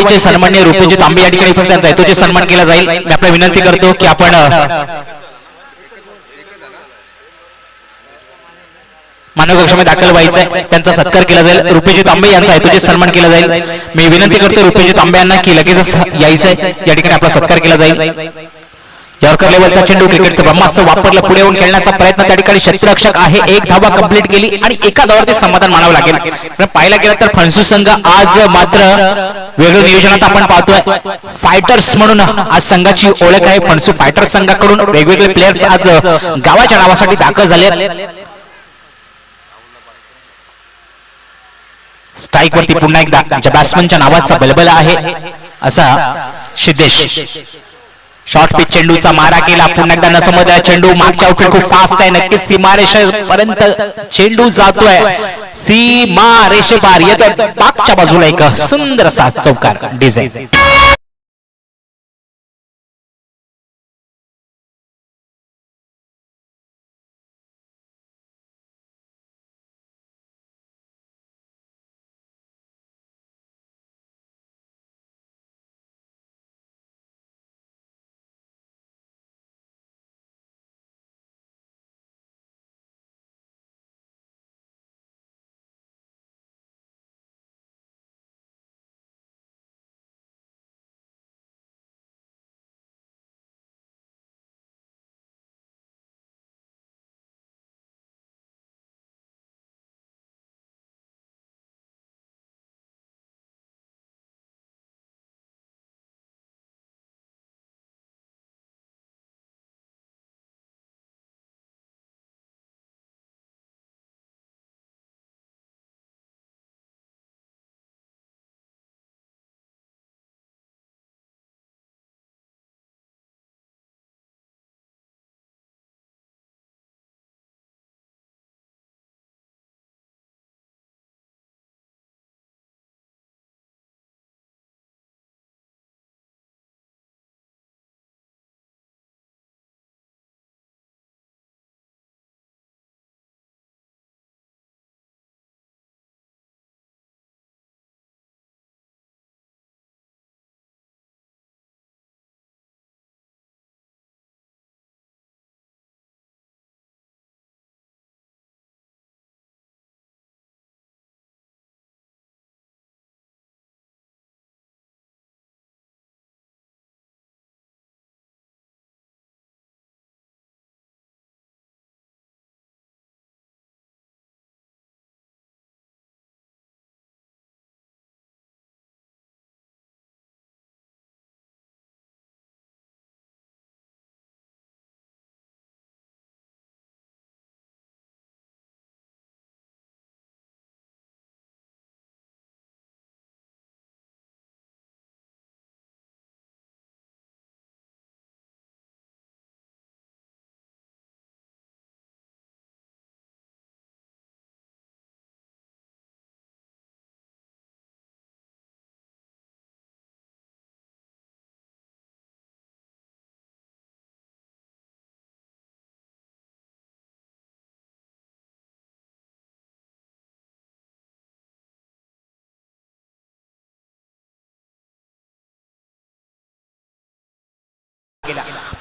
राष्ट्रवादीचे सन्माननीय रुपेजी तांबे या ठिकाणी उपस्थित आहेत, तो सन्मान केला जाईल। मी आपल्याला विनंती करतो की आपण मानव कक्षामध्ये दाखल व्हायचंय, त्यांचा सत्कार केला जाईल। रुपेजी तांबे यांचा हेतूचे सन्मान केला जाईल। मी विनंती करतो रुपेजी तांबे यांना की लगेचच यायचंय, या ठिकाणी आपला सत्कार केला जाईल। यॉर्कर लेवलचा चेंडू क्रिकेटचं ब्रह्मास्त्र वापरला, पुढे येऊन खेळण्याचा प्रयत्न त्या ठिकाणी क्षेत्ररक्षक आहे, एक धावा कंप्लीट केली आणि एका धावावरती समाधान मानावं लागेल। पण पाहायला गेलं तर फणसू संघ आज मात्र वेगळं नियोजनात आपण पाहतोय। फायटर्स म्हणून आज संघाची ओळख आहे। फणसू फायटर्स संघाकडून वेगवेगळे प्लेयर्स आज गावाच्या नावासाठी दाखल झाले। स्ट्राईक वरती पुन्हा एकदा ज्या बॅट्समनच्या नावाचा बलबला आहे असा सिद्धेश। शॉर्ट पिच चेंडूचा मारा केला, पुन्हा एकदा नसमजला चेंडू, मागच्या आउटफील्ड खूप फास्ट आहे, नक्कीच सीमारेषेपर्यंत चेंडू जातोय, सीमारेषेपार येतोय, मागच्या बाजूला एक सुंदर असा चौकार डिझाईन।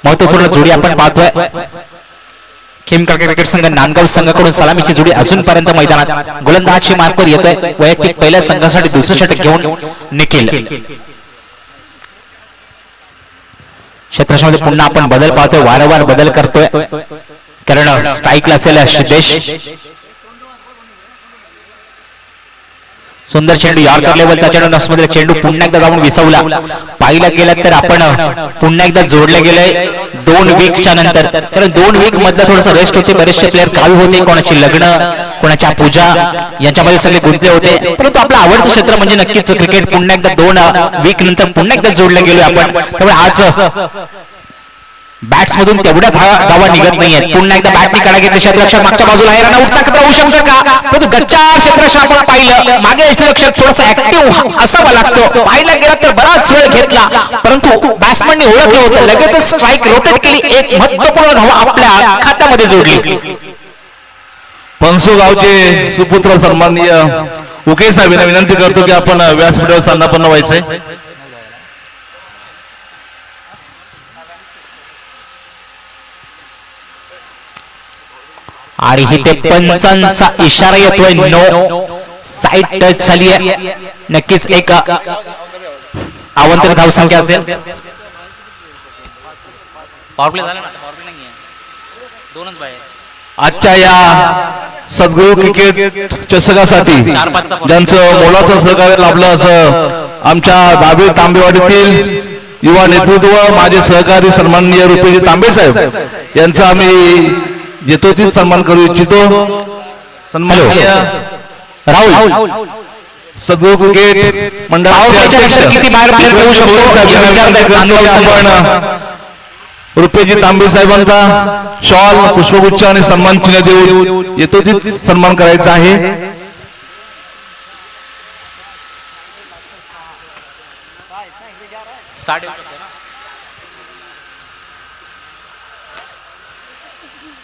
महत्वपूर्ण जोडी आपण पाहतोय। खेमकरकर क्रिकेट संघ नांदगाव संघाकडून सलामीची जोडी अजूनपर्यंत मैदानात गोलंदाजी मार्कवर येतोय। वैयक्तिक पहिल्या संघासाठी दुसरं षटक घेऊन निखिल। क्षेत्रक्षामध्ये पुन्हा आपण बदल पाहतोय, वारंवार बदल करतोय, कारण स्ट्राईकला असेल सिद्धेश। सुंदर चेंडू, यॉर्कर लेवलचा चेंडू, नसमधील चेंडू पुन्हा एकदा जाऊन विसवला। पाहिलं गेलं तर आपण पुन्हा एकदा जोडले गेले 2 वीकच्या नंतर, कारण 2 वीक मधलं थोडंसं रेस्ट होते, बरेचसे प्लेअर गावी होते, कोणाची लग्न, कोणाच्या पूजा यांच्यामध्ये सगळे गुंतले होते, परंतु आपलं आवडतं क्षेत्र म्हणजे नक्कीच क्रिकेट। पुन्हा एकदा 2 वीक नंतर पुन्हा एकदा जोडले गेलो आपण, त्यामुळे आज बॅट्स मधून तेवढ्या धावा निघत नाहीयेत। पुन्हा एकदा बॅटनी कडा घेतली, क्षेत्ररक्षक मागच्या बाजूला आहे, रनआउटचा खतरा होऊ शकतो का? परंतु गच्चाळ क्षेत्ररक्षक आपण पाहिलं, मागे क्षेत्ररक्षक थोडासा ऍक्टिव्ह असावा लागतो। पाहिला गेला तर बराच वेळ घेतला, परंतु बॅट्समनने ओळखलं होतं, लगेचच स्ट्राईक रोटेट केली, एक महत्त्वपूर्ण धावा आपल्या खात्यामध्ये जोडली। फणसू गावचे सुपुत्र सन्माननीय उके साहेबांना विनंती करतो की आपण व्यासपीठावर स्थानापन्न व्हायचंय। आणि इथे पंचांचा इशारा येतोय नो, साईड टच झाली आहे. नक्कीच एक आमंत्रित धावसंख्या असेल. आजच्या या सद्गुरू क्रिकेट चषकासाठी ज्यांचं मोलाचं सहकार्य लाभलं असं आमच्या दाबी तांबेवाडीतील युवा नेतृत्व माझे सहकारी सन्माननीय रुपेजी तांबे साहेब यांचा आम्ही यथोचित सन्मान करू इच्छितो. सन्माननीय राहुल सद्गुरू क्रिकेट मंडळाचे किती बाहेर प्लेअर खेळू शकतो. रुपेजी तांबे साहेबांचा शॉल पुष्पगुच्छ आणि सन्मान चिन्ह देऊन यथोचित सन्मान करायचा आहे.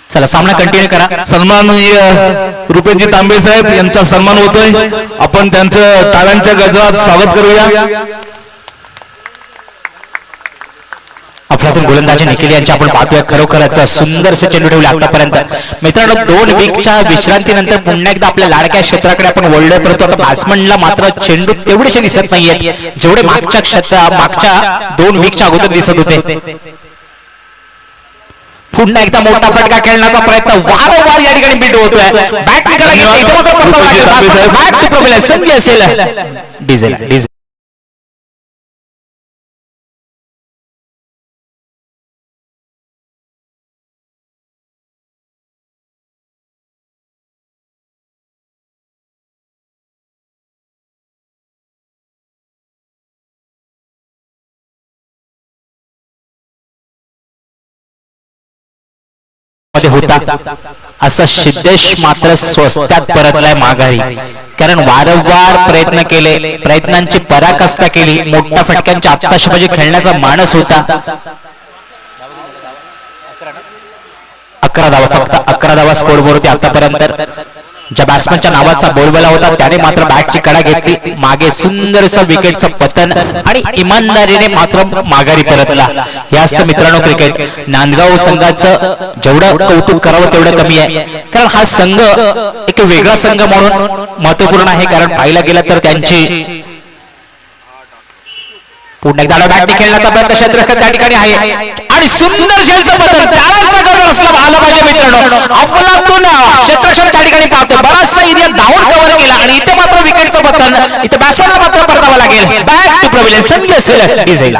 चला सामना कंटिन्यू करा. सन्माननीय रुपेजी तांबे साहेब यांचा सन्मान होतोय. आपण त्यांचं टाळ्यांच्या गजरात स्वागत करूया. अफलातून गोलंदाजी निखिल यांची आपण पाहतोय. खरोखरच सुंदरसे चेंडू ठेवले आतापर्यंत. मित्रांनो 2 वीकच्या विश्रांतीनंतर पुन्हा एकदा आपल्या लाडक्या क्षेत्राकडे आपण वळलो, परंतु आता बॅट्समनला मात्र चेंडू तेवढेसे दिसत नाहीयेत जेवढे मागच्या 2 वीकच्या अगोदर दिसत होते. पुन्हा एकदा मोठा फटका खेळण्याचा प्रयत्न वारंवार या ठिकाणी बिट होतोय. बॅट संधी असेल डिझेल. होता असा सिद्धेश मात्र स्वस्तात परतलाय माघारी. कारण वारंवार प्रयत्न केले, प्रयत्नांची पराकाष्ठा केली, मोठ्या फटक्यांच्या आत्ताशबाजी खेळण्याचा मानस होता. 11 धावा, फक्त 11 धावा स्कोरबोर्ड होती आतापर्यंत. ज्या बॅट्समनच्या नावाचा बोलबाला होता त्याने मात्र बॅटची कडा घेतली, मागे सुंदरसं विकेटचं पतन आणि इमानदारीने मात्र माघारी परतला. हे असतं मित्रांनो क्रिकेट. नांदगाव संघाचं जेवढं कौतुक करावं तेवढं कमी आहे. कारण हा संघ एक वेगळा संघ म्हणून महत्वपूर्ण आहे. कारण पाहायला गेलं तर त्यांची पुन्हा एकदा बॅटने खेळण्याचा प्रयत्न क्षेत्ररक्षक त्या ठिकाणी आहे आणि सुंदर झेलचं बदल त्याचा गजर असला आला पाहिजे मित्रांनो. अफलातून क्षेत्ररक्षक त्या ठिकाणी पाहतो, बराचसा एरिया धावून कव्हर केला आणि इथे मात्र विकेटचं बदल, इथे बॅट्समॅनला मात्र परतावं लागेल. बॅक टू प्रॉब्लेम संधी असेल डिझेल.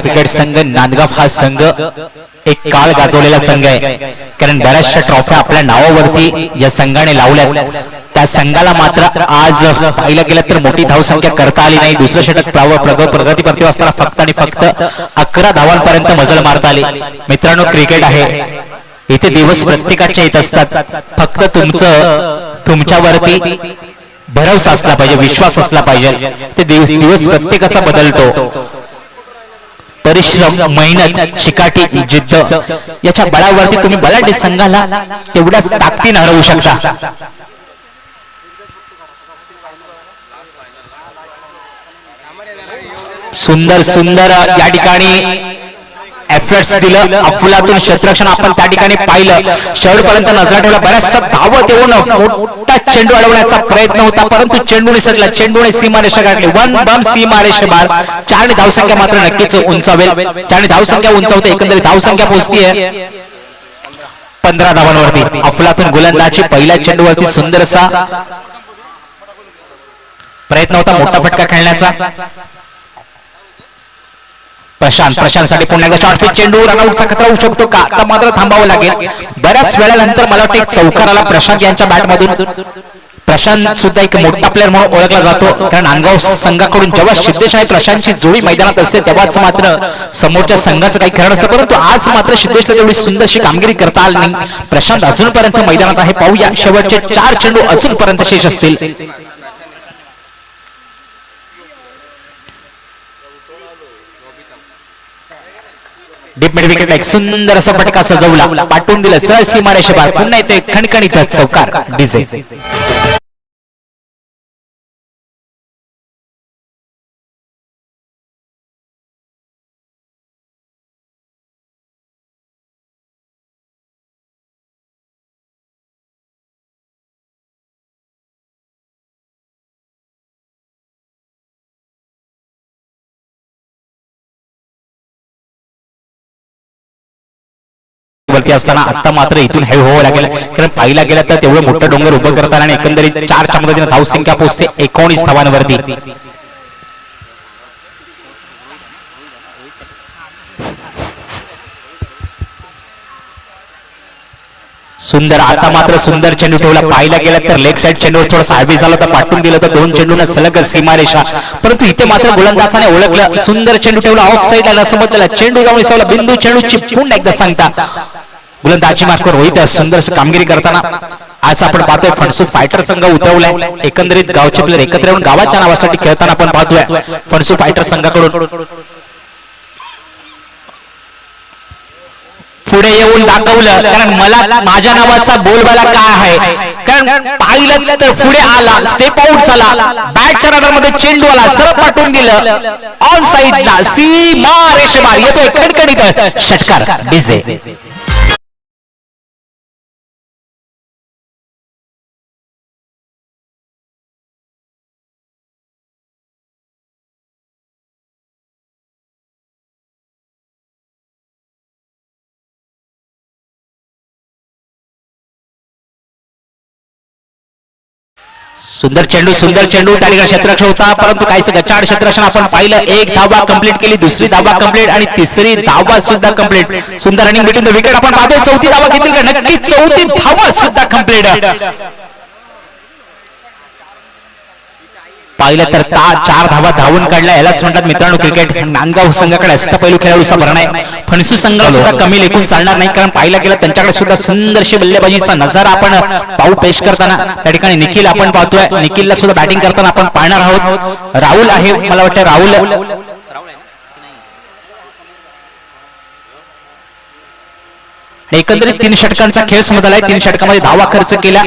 क्रिकेट संघ नांदगाव हा संघ एक काळ गाजवलेला संघ आहे. कारण बऱ्याचशा ट्रॉफ्या आपल्या नावावरती या संघाने लावल्या. त्या संघाला मात्र आज पाहिलं गेलं तर मोठी धावसंख्या करता आली नाही. दुसरं षटक प्रगतीपरती असताना फक्त आणि फक्त 11 धावांपर्यंत मजल मारता आली. मित्रांनो क्रिकेट आहे, इथे दिवस प्रत्येकाचे येत असतात. फक्त तुमच्यावरती भरवसा असला पाहिजे, विश्वास असला पाहिजे. ते दिवस प्रत्येकाचा बदलतो. परिश्रम, मेहनत, चिकाटी, जिद्द याच्या बळावरती तुम्ही बलाढ्य संघाला तेवढ्याच ताकदीने हरवू शकता. सुंदर सुंदर या ठिकाणी एफर्ट्स दिलं अफलातून क्षेत्ररक्षण आपण त्या ठिकाणी पाहिलं. शेवटपर्यंत नजर ठेवला, बऱ्याचशा धावत येऊन मोठा चेंडू अडवण्याचा प्रयत्न होता, परंतु चेंडू निसटला. चेंडूने सीमारेषा गाठली, 1 बम सीमारेषे बार. 4 धावसंख्या मात्र नक्कीच उंचावेल. 4 धावसंख्या उंचावते, एकंदरीत धावसंख्या पोहोचतीये 15 धावांवरती. अफलातून गोलंदाजी पहिल्या चेंडूवरती सुंदरसा प्रयत्न होता मोठा फटका खेळण्याचा. प्रशांतसाठी पुन्हा एकदा शॉर्ट पिच चेंडू, रनआउटचा खतरा होऊ शकतो का? आता मात्र थांबावं लागेल. बऱ्याच वेळानंतर मला वाटतं एक चौकार आला प्रशांत यांच्या बॅटमधून. प्रशांत सुद्धा एक मोठा प्लेअर म्हणून ओळखला जातो. कारण नांदगाव संघाकडून जेव्हा सिद्धेश आणि प्रशांतची जोडी मैदानात असते तेव्हाच मात्र समोरच्या संघाचं काही खरं नसतं. परंतु आज मात्र सिद्धेशला तेवढी सुंदरशी कामगिरी करता आली नाही. प्रशांत अजूनपर्यंत मैदानात आहे. पाहूया शेवटचे 4 चेंडू अजूनपर्यंत शेष असतील. डीप मिड विकेट एक सुंदर असा फटका सजवला, पाठवून दिलं सरळ सीमारेषे बाहेर. पुन्हा येते खणखणीत चौकार डीजे. वरती असताना आता मात्र इथून हॅवी व्हावं लागेल, कारण पाहिला गेला तर तेवढं मोठं डोंगर उभं करताना आणि एकंदरीत 4च्या मदतीने धावसंख्या पोहोचते 19 धावांवरती. सुंदर आता मात्र सुंदर चेंडू ठेवला, पाहिला गेला तर लेग साइड चेंडूवर थोडासा हावी झाला तर पाठवून दिलं तर 2 चेंडूंना सलग सीमारेषा. परंतु इथे मात्र गोलंदाजाने ओळखलं, सुंदर चेंडू ठेवला ऑफ साईडला समजलेला चेंडू जाऊन विसवला, बिंदू चेंडूची पुन्हा एकदा सांगता गोलंदाजी मार्कवर रोहित सुंदर कामगिरी करताना. आज आपण पाहतोय फणसू फायटर संघ उतरवलाय, एकंदरीत गावचे प्लेयर एकत्र येऊन गावाच्या नावासाठी खेळताना आपण पाहतोय फणसू फायटर संघाकडून. पुढे येऊन दाखवलं, कारण मला माझ्या नावाचा बोलबाला काय आहे, कारण पाहिलं तर पुढे आला, स्टेप आउट झाला, बॅटच्या रनरमध्ये चेंडू आला, सरळ पाठवून दिलं ऑन साईडला सीमा रेषेबार. येतोय खणखणीत षटकार डीजे. सुंदर चेंडू त्या ठिकाणी क्षेत्ररक्षण होता, परंतु काहीच गचाड क्षेत्ररक्षण आपण पाहिलं. एक धावा कंप्लीट केली, दुसरी धावा कंप्लीट आणि तिसरी धावा सुद्धा कंप्लीट. सुंदर रनिंग बिटवीन द विकेट आपण पाहतोय. चौथी धावा घेतील का? नक्की चौथी धावा सुद्धा कंप्लीट. पाहिलं तर 4 धावा धावून काढल्या, यालाच म्हणतात मित्रांनो क्रिकेट. नांदगाव संघाकडे अष्टपैलू खेळाडूचा भरणा आहे, फणसू संघाला सुद्धा कमी लेखून चालणार नाही, कारण पाहिला गेला त्यांच्याकडे सुद्धा सुंदरशी बल्लेबाजीचा नजारा आपण पाहू पेश करताना. त्या ठिकाणी निखिल आपण पाहतोय, निखिलला सुद्धा बॅटिंग करताना आपण पाहणार आहोत. राहुल आहे, मला वाटतं राहुल एकंदरीत 3 षटकांचा खेळ समजलाय. 3 षटकामध्ये धावा खर्च केल्या,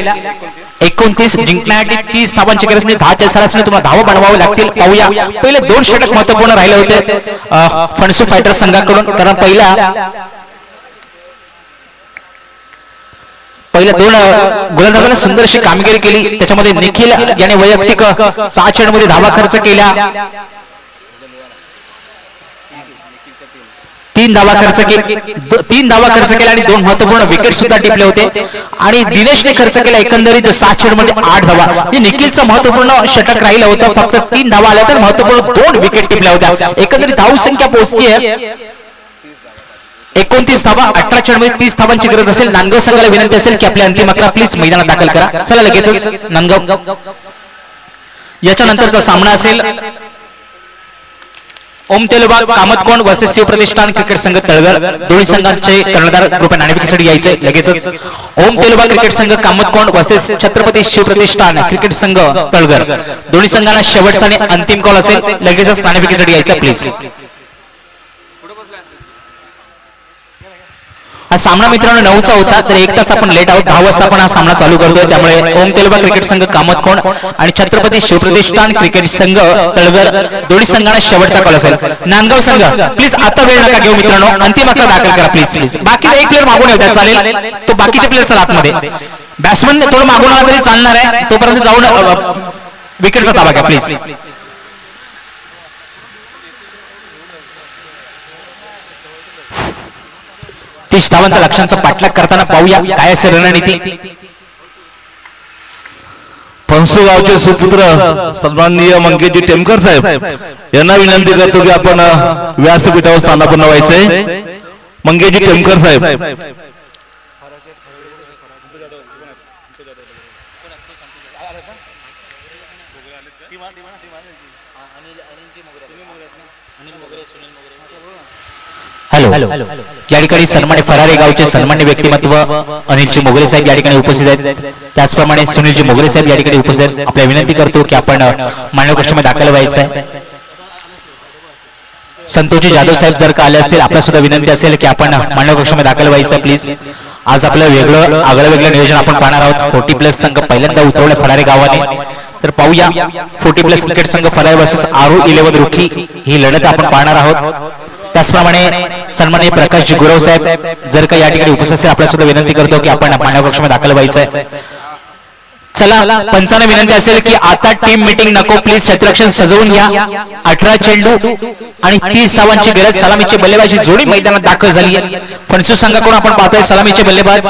29 जिंकण्यासाठी 30 धावांची गरज म्हणजे 10च्या सरासरीने तुम्हाला धावा बनवावे लागतील. पाहूया पहिले 2 षटक महत्वपूर्ण राहिले होते फणसू फायटर संघाकडून, कारण पहिल्या 2 गोलंदाजांनी सुंदरशी कामगिरी केली. त्याच्यामध्ये निखिल याने वैयक्तिक 6 चेंडूमध्ये धावा खर्च केल्या, 3 धावा खर्च केला आणि 2 महत्वपूर्ण विकेट सुद्धा टिपले होते. आणि दिनेशने खर्च केला एकंदरीत 7 चेंडूमध्ये 8 धावा. निखिलचं महत्वपूर्ण षटक राहिलं होतं, फक्त 3 धावा आल्या तर महत्वपूर्ण 2 विकेट टिपल्या होत्या. एकंदरीत धाव संख्या पोहोचतीये 29 धावा. 18 चेंडूमध्ये 30 धावांची गरज असेल. नांदगाव संघाला विनंती असेल की आपल्या अंतिम 11 प्लीज मैदानात दाखल करा. चला लगेचच नांदगाव. याच्या नंतरचा सामना असेल ओम तेलुबा कामतकोंड वर्सेस शिवप्रतिष्ठान क्रिकेट संघ तळगर. दोन्ही संघांचे कर्णधार रुपये नाणेफेकीसाठी यायचे लगेचच. ओम तेलुबा क्रिकेट संघ कामतकोंड वर्सेस छत्रपती शिवप्रतिष्ठान क्रिकेट संघ तळगर. दोन्ही संघांना शेवटचा आणि अंतिम कॉल असेल, लगेचच नाणेफेकीसाठी यायचं प्लीज. हा सामना मित्रांनो 9चा होता, तर 1 तास आपण लेट आहोत. 10 वाजता आपण हा सामना चालू करतोय. त्यामुळे ओम तेलुबा क्रिकेट संघ कामतकोंड आणि छत्रपती शिवप्रतिष्ठान क्रिकेट संघ तळगर दोन्ही संघांना शेवटचा कॉल असेल. नांदगाव संघ प्लीज आता वेळ नका घेऊ मित्रांनो, अंतिम 11 दाखल करा प्लीज. बाकीचा एक प्लेअर मागून येऊ चालेल, तो बाकीचे प्लेअर चला आतमध्ये. बॅट्समन थोडं मागून आला तरी चालणार आहे, तोपर्यंत जाऊन विकेटचा ताबा घ्या प्लीज. धावांचा लक्ष्यांचा पाठलाग करताना पाहूया काय असेल रणनीती. फणसू गावचे सुपुत्र सन्माननीय मंगेशजी टेमकर साहेब यांना विनंती करतो की आपण व्यासपीठावर स्थानापन्न व्हायचंय. मंगेशजी टेमकर साहेब. हॅलो, या ठिकाणी सन्मान्य फरारी गावचे सन्मान्य व्यक्तिमत्व अनिलजी मोगरे साहेब या ठिकाणी उपस्थित आहेत. त्याचप्रमाणे सुनीलजी मोगरे साहेब या ठिकाणी उपस्थित आहेत. आपल्या विनंती करतो की आपण मानव कक्षामध्ये दाखल व्हायचं आहे. संतोषजी जाधव साहेब जर का आले असतील, आपल्या सुद्धा विनंती असेल की आपण मांडव कक्षामध्ये दाखल व्हायचं प्लीज. आज आपलं वेगळं नियोजन आपण पाहणार आहोत. 40+ संघ पहिल्यांदा उतरवले फरारे गावाने. तर पाहूया 40+ क्रिकेट संघ फरारे वर्सेस RO11 रुखी ही लढत आपण पाहणार आहोत. त्याचप्रमाणे सन्माननीय प्रकाशजी गुरव साहेब जर का या ठिकाणी उपस्थित असतील, आपल्या सुद्धा विनंती करतो की आपण मांडव कक्षामध्ये दाखल व्हायचंय. चला, पंचांना विनंती असेल की आता टीम मीटिंग नको प्लीज, क्षेत्ररक्षण सजवून घ्या. 18 चेंडू आणि 30 धावांची गरज. सलामीची बल्लेबाजी जोडी मैदानात दाखल झाली आहे. फणसू संघाकडून आपण पाहतोय सलामीचे बल्लेबाज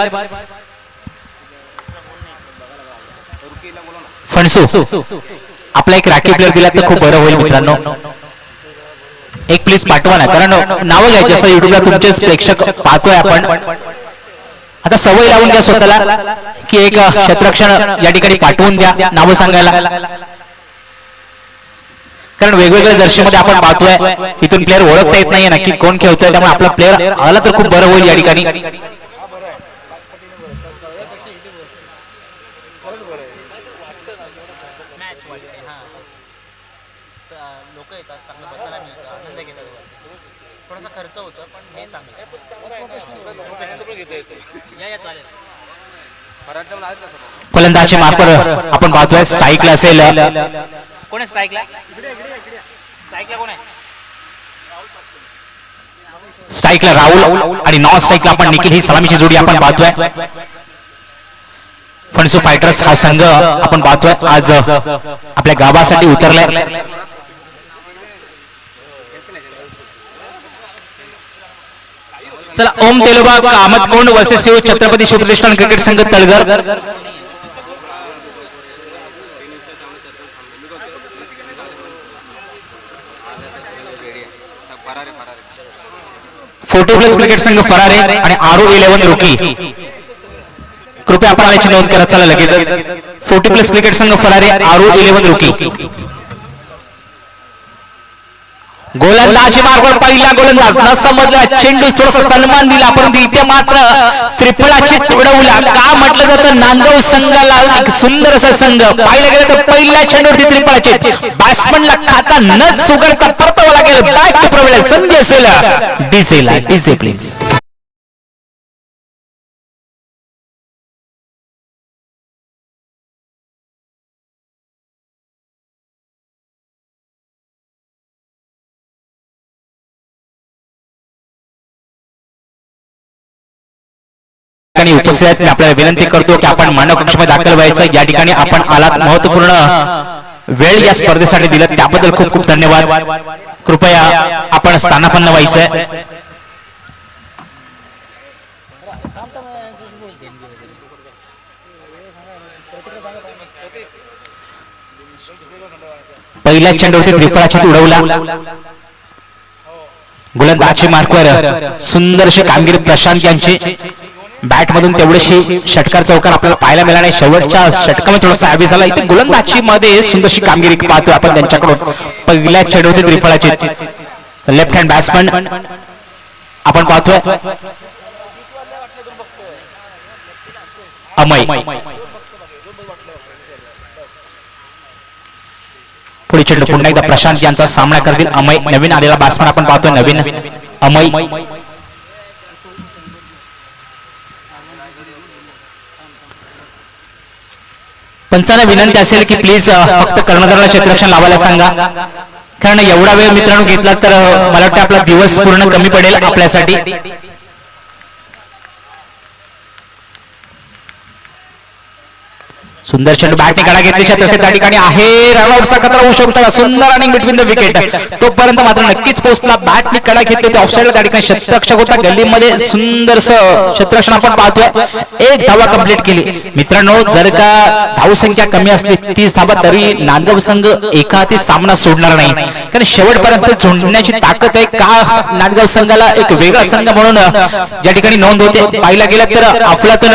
फणसू. आपला एक राखीव प्लेअर दिला तर खूप बरं होईल मित्रांनो. एक प्लीज पाठवा ना, कारण नावं घ्यायची असं युट्यूबला तुमचेच प्रेक्षक पाहतोय आपण. आता सवय लावून द्या स्वतःला की एक क्षेत्ररक्षण या ठिकाणी पाठवून द्या नावं सांगायला, कारण वेगवेगळ्या दर्शनमध्ये आपण पाहतोय इथून प्लेअर ओळखता येत नाहीये नक्की कोण खेळतोय. त्यामुळे आपला प्लेअर आला तर खूप बरं होईल या ठिकाणी. फलंदाजी मार्कर आपण पाहतोय स्ट्राईकला असेल. कोण आहे स्ट्राईकला? स्ट्राईकला राहुल आणि नॉन स्ट्राईकला आपण निखिल. ही सलामीची जोडी आपण पाहतोय. फणसू फायटर्स हा संघ आपण पाहतोय आज आपल्या गावासाठी उतरलाय. चला, ओम तेलोबा कामत कोंड वर्सेस छत्रपती शिवप्रतिष्ठान क्रिकेट संघ तळघर. क्रिकेट संघ फरारे आणि RO11 रुकी. कृपया आपण याची नोंद करत चला लगेचच. 40+ क्रिकेट संघ फरारे RO11 रुकी. गोलंदाजी मार्गावर पहिला गोलंदाज न समजला, चेंडू थोडासा सन्मान दिला, परंतु इथे मात्र त्रिफळाची उडवला. का म्हटलं जातं नांदगाव संघाला एक सुंदर असा संघ. पाहिलं गेलं तर पहिल्या चेंडूवरती त्रिफळाची बॅट्समनला खाता न चुकता परतावं लागेल. बॅक टू प्रवेश संधी असेल डीजे प्लीज. उपस्थित आपल्याला विनंती करतो की आपण मानव कक्षामध्ये दाखल व्हायचं. या ठिकाणी आपण आलात, महत्वपूर्ण वेळ या स्पर्धेसाठी दिलं त्याबद्दल खूप खूप धन्यवाद. कृपया आपण स्थानापन्न व्हायचंय. पहिल्या चेंडूवरती त्रिफळाची उडवला. गोलंदाजी मार्कवर सुंदरशी कामगिरी प्रशांत यांची. बॅट मधून तेवढीशी षटकार चौकार आपल्याला पाहायला मिळाला. शेवटच्या षटकामध्ये थोडासा आवी झाला. इथे गोलंदाजी मध्ये सुंदरशी कामगिरी पाहतोय आपण त्यांच्याकडून. पहिल्या चेंडूवरती त्रिफळाची. लेफ्ट हँड बॅट्समन आपण पाहतोय अमय. पुढे चेंडू पुन्हा एकदा प्रशांत यांचा सामना करतील अमय. नवीन आलेला बॅट्समन आपण पाहतोय नवीन अमय. पंचांना विनंती असेल की प्लीज फक्त कर्णधाराला क्षेत्ररक्षण लावायला सांगा, कारण एवढा वेळ मित्रांनो घेतला तर मला वाटतं आपला दिवस पूर्ण कमी पडेल आपल्यासाठी. सुंदर चेंडू बॅटने कडा घेतली. त्या ठिकाणी आहे रनआउटचा खतरा होऊ शकतो. सुंदर रनिंग बिटवीन द विकेट. तोपर्यंत मात्र नक्कीच पोहोचला. बॅटने कडा घेतली होती ऑफसाईडला. त्या ठिकाणी क्षेत्ररक्षक होता गल्लीमध्ये. सुंदरस क्षेत्ररक्षण आपण पाहतोय. एक धावा कंप्लीट केली. मित्रांनो, जर का धावसंख्या कमी असली 30 धावा तरी नांदगाव संघ एका हाती सामना सोडणार नाही, कारण शेवटपर्यंत झोडण्याची ताकद आहे. का नांदगाव संघाला एक वेगळा संघ म्हणून ज्या ठिकाणी नोंद होते. पाहिला गेलं तर अफलातून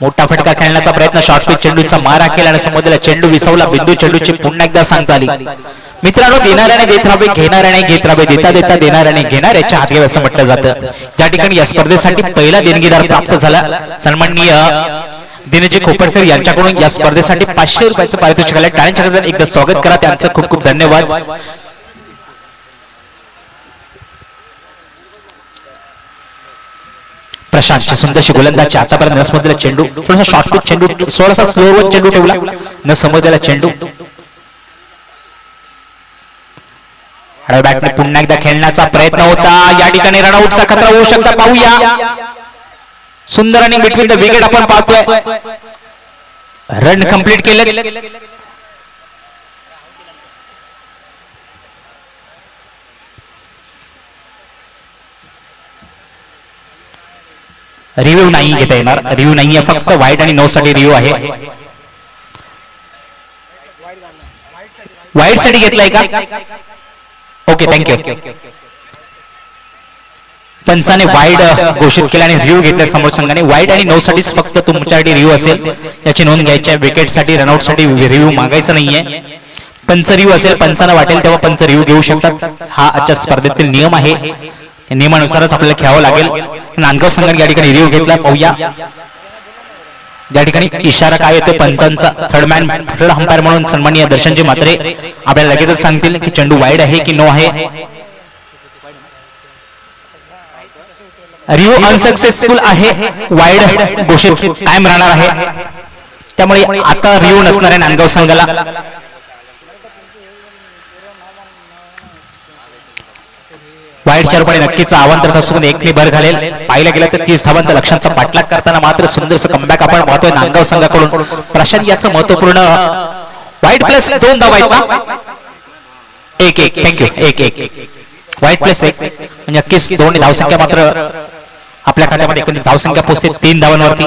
मोठा फटका खेळण्याचा प्रयत्न. शॉर्टपिच चेंडूचा मारा केला आणि समोरला चेंडू विसवला. बिंदू चेंडूची पुन्हा एकदा सांगता आली. मित्रांनो, देणाऱ्याने देत राहावे, घेणाऱ्याने घेत राहावे, देता देता देणाऱ्याने घेणाऱ्याच्या हात घ्यावे असं म्हटलं जातं. या ठिकाणी या स्पर्धेसाठी पहिला देणगीदार प्राप्त झाला. सन्माननीय दिनेशजी खोपटकर यांच्याकडून या स्पर्धेसाठी 500 रुपयाचं पारितोषिक आलं. टाळ्यांच्या गजरात एकदा स्वागत करा त्यांचं. खूप खूप धन्यवाद. प्रशांत सुंदरशी गोलंदाजी आतापर्यंत न समजलेला चेंडू, थोडासा शॉर्ट पिच चेंडू, थोडासा स्लोवर चेंडू ठेवला, न समजलेला चेंडू. बॅटने पुन्हा एकदा खेळण्याचा प्रयत्न होता. या ठिकाणी रनआउटचा खतरा होऊ शकता, पाहूया. सुंदर आणि बिटवीन द विकेट आपण पाहतोय. रन कंप्लीट केले. रिव्ह्यू नाही घेता येणार, रिव्ह्यू नाहीये, फक्त वाईट आणि नो साठी रिव्ह्यू आहे. वाईट साठी घेतलाय का? Okay, thank you. पंचाने वाईड घोषित केला आणि रिव्ह्यू घेतल्या समोर संघाने. वाईड आणि नो साठीच फक्त तुमच्यासाठी रिव्ह्यू असेल, याची नोंद घ्यायची आहे. विकेट साठी, रनआउट साठी रिव्ह्यू मागायचं नाहीये. पंच रिव्ह्यू असेल, पंचांना वाटेल तेव्हा पंच रिव्ह्यू घेऊ शकतात. हा आजच्या स्पर्धेतील नियम आहे. नियमानुसारच आपल्याला खेळावं लागेल. नांदगाव संघाने या ठिकाणी रिव्ह्यू घेतला, पाहूया. या ठिकाणी इशारा काय येतो पंचांचा. थर्ड अंपायर म्हणून सन्माननीय दर्शनजी म्हात्रे आपल्याला लगेचच सांगतील की चेंडू वाईड आहे की नो आहे. रिव्ह्यू अनसक्सेसफुल आहे, वाईड घोषित टाइम राहणार आहे. त्यामुळे आता रिव्ह्यू नसणार आहे नांदगाव संघाला. वाईडच्या रूपाने नक्कीच आव्हान असून एकने भर घालेल. पाहिलं गेलं तर 30 धावांचा लक्ष्यांचा पाठलाग करताना मात्र सुंदरसं कमबॅक आपण पाहतोय नांदगाव संघाकडून. प्रशांत याचं महत्वपूर्ण वाईट प्लस 2 धावा आहेत ना? 1-1, थँक्यू. 1-1 वाईट प्लस 1 म्हणजे नक्कीच 2 धावसंख्या मात्र आपल्या खात्यामध्ये एकंदरीत धावसंख्या पोहोचते 3 धावांवरती.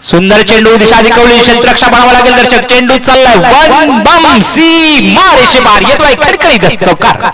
सुंदर चेंडू, दिशा दिकवली, क्षेत्ररक्षा बनावं लागेल दर्शक. चेंडू चाललाय, वन बम सी मारेशे बार येतोय खडखडी चौकार.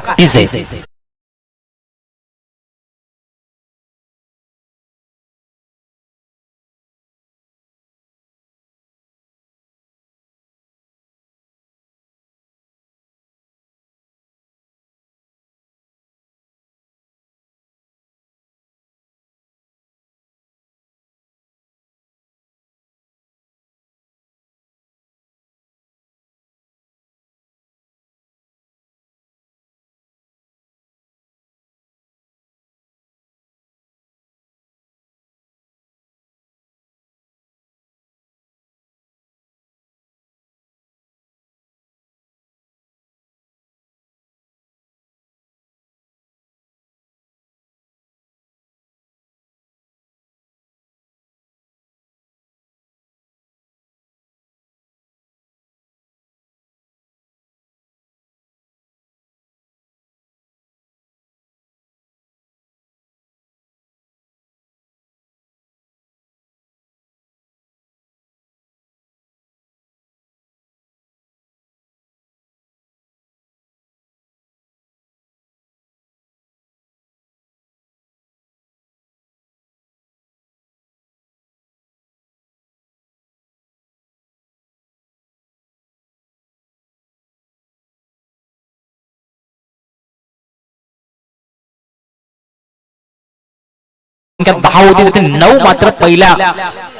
संख्या 10 होती, तिथे 9 मात्र पहिल्या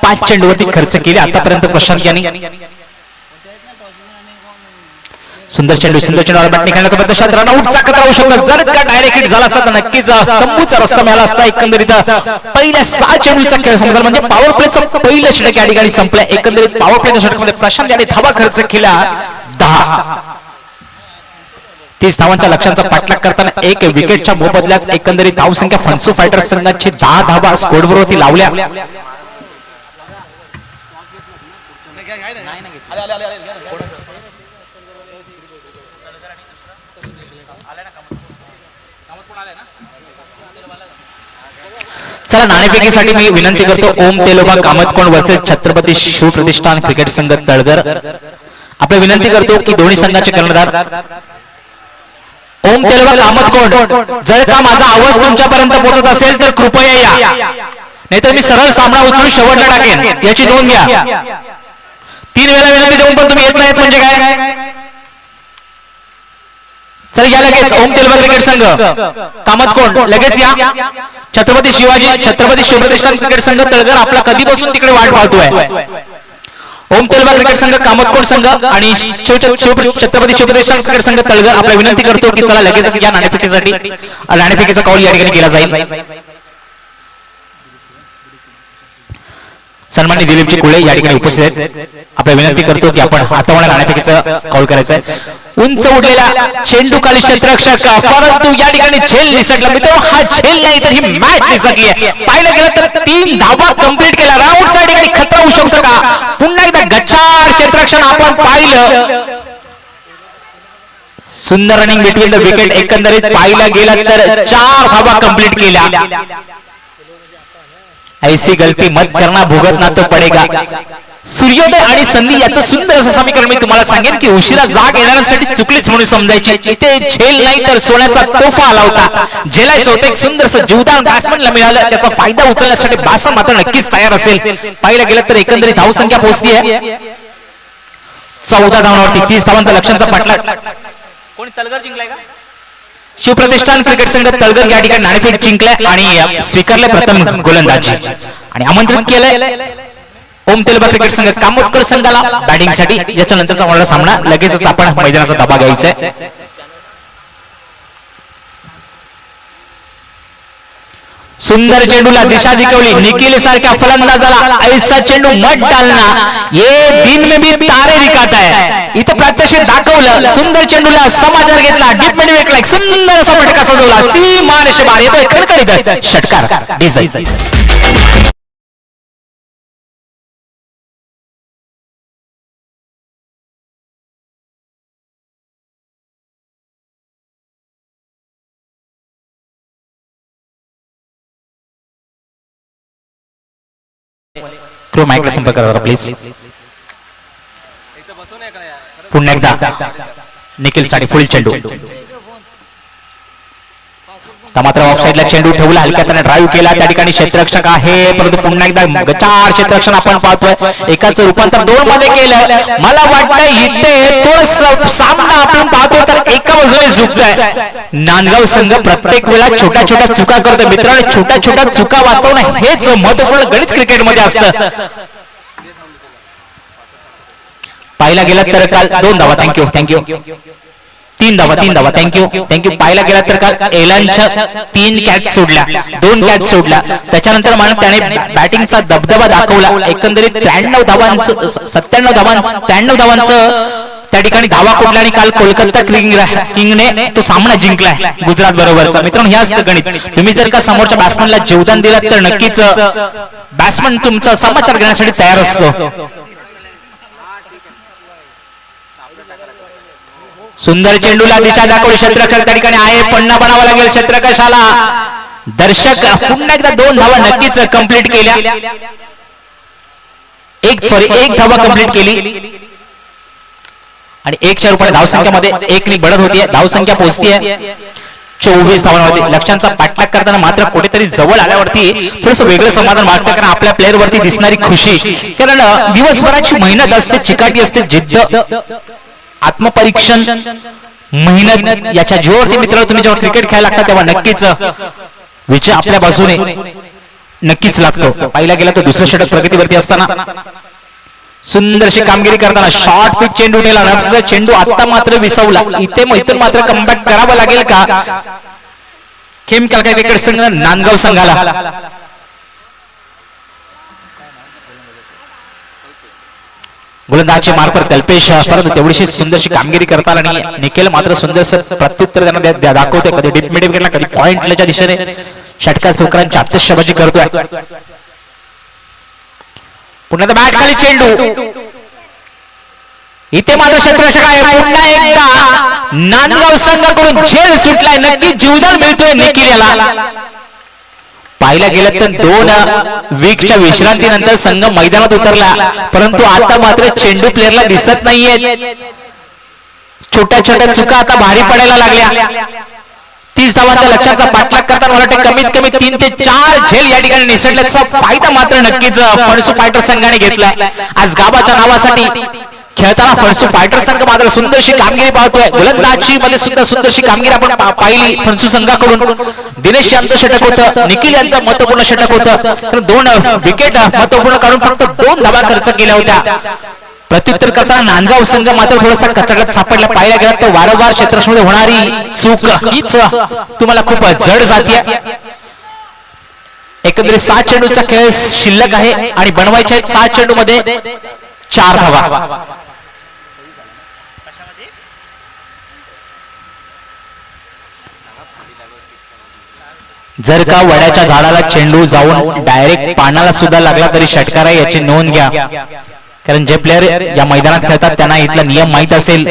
5 चेंडूवरती खर्च केले आतापर्यंत प्रशांत यांनी. सुंदर चेंडू बॅटने खेळण्याचा प्रयत्न, शॉट रनआउटचा खतरा होऊ शकतो. जर का डायरेक्ट हिट झाला असता तर नक्कीच तंबूचा रस्ता मिळाला असता. एकंदरीत पहिल्या 6 चेंडूचा खेळ संपला म्हणजे पॉवर प्लेचं पहिलं षटक या ठिकाणी संपलं. एकंदरीत पॉवर प्लेच्या षटकामध्ये प्रशांत याने धावा खर्च केला 10. 30 धावांच्या लक्ष्यांचा पाठलाग करताना 1 विकेटच्या मोबदल्यात एकंदरीत धावसंख्या फन्सू फायटर्स संघाची 10 धावा स्कोरवरती लावल्या. चला नाणेफेकीसाठी मी विनंती करतो ओम तेलोबा कामतकोण वर्सेस छत्रपती शिव प्रतिष्ठान क्रिकेट संघ तळगर. आपण विनंती करतो की दोन्ही संघाचे कर्णधार ओम तेलोबा कामतकोण, जर का माझा आवाज तुमच्यापर्यंत पोहोचत असेल तर कृपया या, नाहीतर मी सरळ सामना उचलून शेवटला टाकेन, याची नोंद घ्या. 3 वेळा विनंती देऊन पण तुम्ही येत नाहीत म्हणजे काय? चल या लगेच. ओम तेलबा क्रिकेट संघ कामत कोण लगेच या. छत्रपती शिवप्रतिष्ठान क्रिकेट संघ तळगर आपला कधीपासून तिकडे वाट पाहतोय. ओम तेलबा क्रिकेट संघ कामतकोट संघ आणि छत्रपती शिवप्रतिष्ठान क्रिकेट संघ तळगर आपला विनंती करतो की चला लगेचच या नाणेफेकीसाठी. नाणेफेकीचा कौल या ठिकाणी केला जाईल. सन्माननीय दिलीपजी कुळे या ठिकाणी उपस्थित आहेत. आपण विनंती करतो की आपण हातावळा नाणेफेकीचा कौल करायचा आहे. उंच उडलेला चेंडू खाली क्षेत्ररक्षक परंतु या ठिकाणी झेल निसटला. मित्रांनो हा झेल नाही तर ही मॅच निसटली आहे. पाहिलं गेलं तर 3 धावा कंप्लीट केला. राऊंड साठी ठिकाणी खतरा होऊ शकतो का? पुन्हा एकदा गच्चार क्षेत्ररक्षण आपण पाहिलं. सुंदर रनिंग बिटवीन द विकेट. एकंदरीत पाहिलं गेलं तर 4 धावा कंप्लीट केल्या. ऐसी गलती मत करना भुगतना तो पडेगा. सूर्योदय आणि संधी याचं सुंदर असं समीकरण मी तुम्हाला सांगेन की उशिरा जाग येणाऱ्यांसाठी चुकलीच म्हणून समजायची. इथे झेल नाही तर सोन्याचा तोफा आला होता. झेलायचं होतं. एक सुंदरसं जीवदान बॅट्समनला मिळालं. त्याचा फायदा उचलण्यासाठी बासा मात्र नक्कीच तयार असेल. पाहिलं गेलं तर एकंदरीत धावसंख्या पोहोचली आहे 14 धावांवरती. 30 धावांचा लक्ष्यांचा पाठलाग. कोणी तळगर जिंकलाय का? शिवप्रतिष्ठान क्रिकेट संघ तळगर या ठिकाणी नाणेफेक जिंकलाय आणि स्वीकारले प्रथम गोलंदाजी आणि आमंत्रित केलंय ओम तेलबा क्रिकेट संघ कामोटकर संघाला बॅटिंगसाठी. याच्यानंतरचा होणारा सामना लगेचच आपण मैदानाचा ताबा घ्यायचा आहे. सुंदर चेंडूला दिशा जिंकवली. निखिल सारख्या फलंदाजाला ऐसा चेंडू मत डालना ये दिन में भी तारे दिखाता है. इथं प्रत्यक्ष दाखवलं. सुंदर चेंडूला समाचार घेतला. Deep mid wicket. सुंदर असा फटका सजवला. सीमा रेषेबाहेर येतोय खडखडीत षटकार डिझाईन. क्रू माईकला संपर्क करा प्लीज. पुन्हा एकदा निखिल साठी फुल चेंडू. मात्र ऑफ साइडला चेंडू ठेवला. हलक्याने ड्राईव्ह केला. त्या ठिकाणी क्षेत्ररक्षक आहे परंतु पुन्हा एकदा 4 क्षेत्ररक्षण आपण पाहतोय. एकाच रूपांतर 2 मध्ये केलं. मला वाटतं इथे तो सामना आपण पाहतो तर एका बाजूने झुकतोय. नांदगाव संघ प्रत्येक वेळा छोट्या छोट्या चुका करतो. मित्रांनो छोट्या छोट्या चुका वाचवणं हेच महत्त्वपूर्ण गणित क्रिकेटमध्ये असतं. पाहिला गेला तर काल 2 धावा. थँक्यू 3 धावा थँक्यू. पाहिला गेला तर काल एलनच्या 3 कॅच सोडल्या. 2 कॅच सोडल्या. त्याच्यानंतर मला त्याने बॅटिंगचा दबदबा दाखवला. एकंदरीत 93 धावांचं त्या ठिकाणी धावा कुठल्या आणि काल कोलकाता किंगने तो सामना जिंकलाय गुजरात बरोबरचा. मित्रांनो हे असतं गणित. तुम्ही जर का समोरच्या बॅट्समनला योगदान दिलात तर नक्कीच बॅट्समन तुमचा समाचार घेण्यासाठी तयार असतो. सुंदर चेंडूला दिशा दाखवली. क्षेत्ररक्षक त्या ठिकाणी आहे. पन्ना बनावा लागेल क्षेत्ररक्षकाला. दर्शक पुन्हा एकदा 2 धावा नक्कीच कंप्लीट केल्या. एक धावा कंप्लीट केली आणि 1च्या रूपाने धावसंख्यामध्ये 1 ने बढत होतीये. धावसंख्या पोहोचतीये 24 धावांवरती. लक्ष्यांचा पाठलाग करताना मात्र कुठेतरी जवळ आल्यावरती थोडंसं वेगळं समाधान वाटतं. कारण आपल्या प्लेअर वरती दिसणारी खुशी. कारण दिवसभराची मेहनत असते, चिकाटी असते, जिद्द, आत्मपरीक्षण, मेहनत याच्या जोरती मित्रांनो तुम्ही जेव्हा क्रिकेट खेळायला लागता तेव्हा नक्कीच विजय आपल्या बाजूने नक्कीच लागतो. पाहिला गेला तर दुसरं षटक प्रगतीवरती असताना सुंदरशी कामगिरी करताना शॉर्ट पिच चेंडू नेला. चेंडू आता मात्र विसवला. इथे मैत्रीण मात्र कमबॅक करावं लागेल का खेम कालका क्रिकेट संघ नांदगाव संघाला. गोलंदाजी मार्फत कल्पेश परंतु तेवढीशी सुंदरशी कामगिरी करताना आणि निखिल मात्र सुंदरसं प्रत्युत्तर त्यांना दाखवतोय. कधी डीप मिड विकेटला कधी पॉइंटच्या दिशेने षटकार चौकारांची आतिषबाजी करतोय. पुन्हा बॅट खाली चेंडू. इथे मात्र क्षेत्ररक्षक आहे. पुन्हा एकदा नांदगाव संघाकडून झेल सुटलाय. नक्की जीवदान मिळतोय निखिल याला. पाहिलं गेलं तर 2 वीकच्या विश्रांतीनंतर संघ मैदानात उतरला परंतु आता मात्र चेंडू प्लेअरला दिसत नाहीये. छोट्या छोट्या चुका आता भारी पडायला लागल्या. 30 धावांच्या लक्ष्याचा पाठलाग करताना मला वाटतं कमीत कमी 3 ते 4 झेल या ठिकाणी निसटल्याचा फायदा मात्र नक्कीच फणसू फायटर संघाने घेतला. आज गावाच्या नावासाठी खेळताना फणसू फायटर संघ मात्र सुंदरशी कामगिरी पाहतोय. गोलंदाजी मध्ये सुद्धा सुंदरशी कामगिरी आपण पाहिली फणसू संघाकडून. दिनेश यांचं षटक होतं, निखिल यांचं महत्वपूर्ण षटक होतं, तर 2 विकेट महत्वपूर्ण काढून फक्त 2 धावा खर्च केल्या होत्या. प्रत्युत्तर करताना नांदगाव संघ मात्र थोडासा कचड्यात सापडला. पाहिला गेला तर वारंवार क्षेत्ररक्षणामध्ये होणारी चूक हीच तुम्हाला खूप जड जाते. एकंदरीत 7 चेंडूचा खेळ शिल्लक आहे आणि बनवायचे आहेत 7 चेंडू मध्ये 4 धावा. जर का वड्याच्या झाडाला चेंडू जाऊन डायरेक्ट पानाला सुद्धा लागला तरी षटकार आहे याची नोंद घ्या. कारण जे प्लेयर या मैदानात खेळतात त्यांना इथला नियम माहित असेल.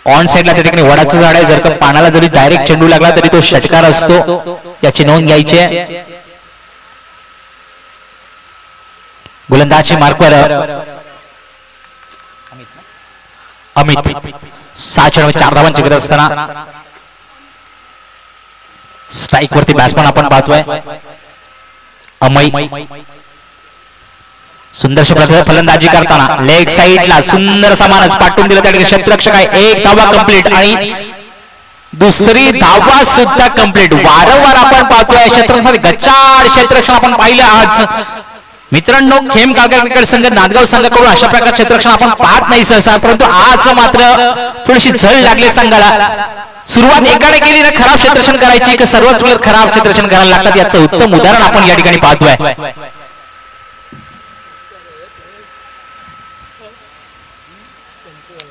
ऑन साइडला त्या ठिकाणी वडाचं झाड आहे, जर का पानाला जरी डायरेक्ट चेंडू लागला तरी तो षटकार असतो, याची नोंद घ्यायची आहे. गोलंदाजी मार्कवर अमित 6 चेंडू 4 धावांची गरज असताना स्ट्राइक वरती बॅट्समन आपण पाहतोय अमय. सुंदरशा प्रकारे फलंदाजी करताना लेग साइडला सुंदर सामानच पाठवून दिलं त्या ठिकाणी क्षेत्ररक्षक आहे. 1 धावा कंप्लीट आणि दुसरी धावा सुद्धा कंप्लीट. वारंवार आपण पाहतोय क्षेत्ररक्षणामध्ये गच्चाळ क्षेत्ररक्षण आपण पाहिलं आज. मित्रांनो खेम काळगाव क्रिकेट संघ नांदगाव संघाकडून अशा प्रकारचे क्षेत्ररक्षण आपण पाहत नाही सहसा, परंतु आज मात्र थोडीशी झळ लागली संघाला. सुरुवात एकाने केली ना खराब क्षेत्ररक्षण करायची की सर्वच प्लेयर खराब क्षेत्ररक्षण करायला लागतात, याचं उत्तम उदाहरण आपण या ठिकाणी पाहतोय.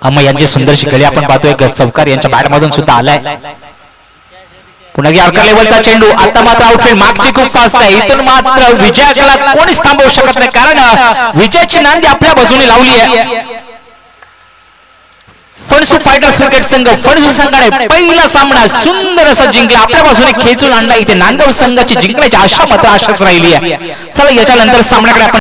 अमय यांची सुंदरशी खेळी आपण पाहतोय. चौकार यांच्या बॅटमधून सुद्धा आलाय. पुन्हा यॉर्कर लेवलचा चेंडू. आता मात्र आउटफील्ड मागची खूप फास्ट आहे. इथून मात्र विजयाला कोणीच थांबवू शकत नाही, कारण विजयाची नांदी आपल्या बाजूने लावली आहे. फणसू फायटर्स क्रिकेट संघ फणसू संघाने पहिला सामना सुंदर असा जिंकला, आपल्या बाजूने खेचून आणला. इथे नांदगाव संघाची जिंकण्याची आशा मात्र आशाच राहिली आहे. चला याच्या नंतर सामन्याकडे आपण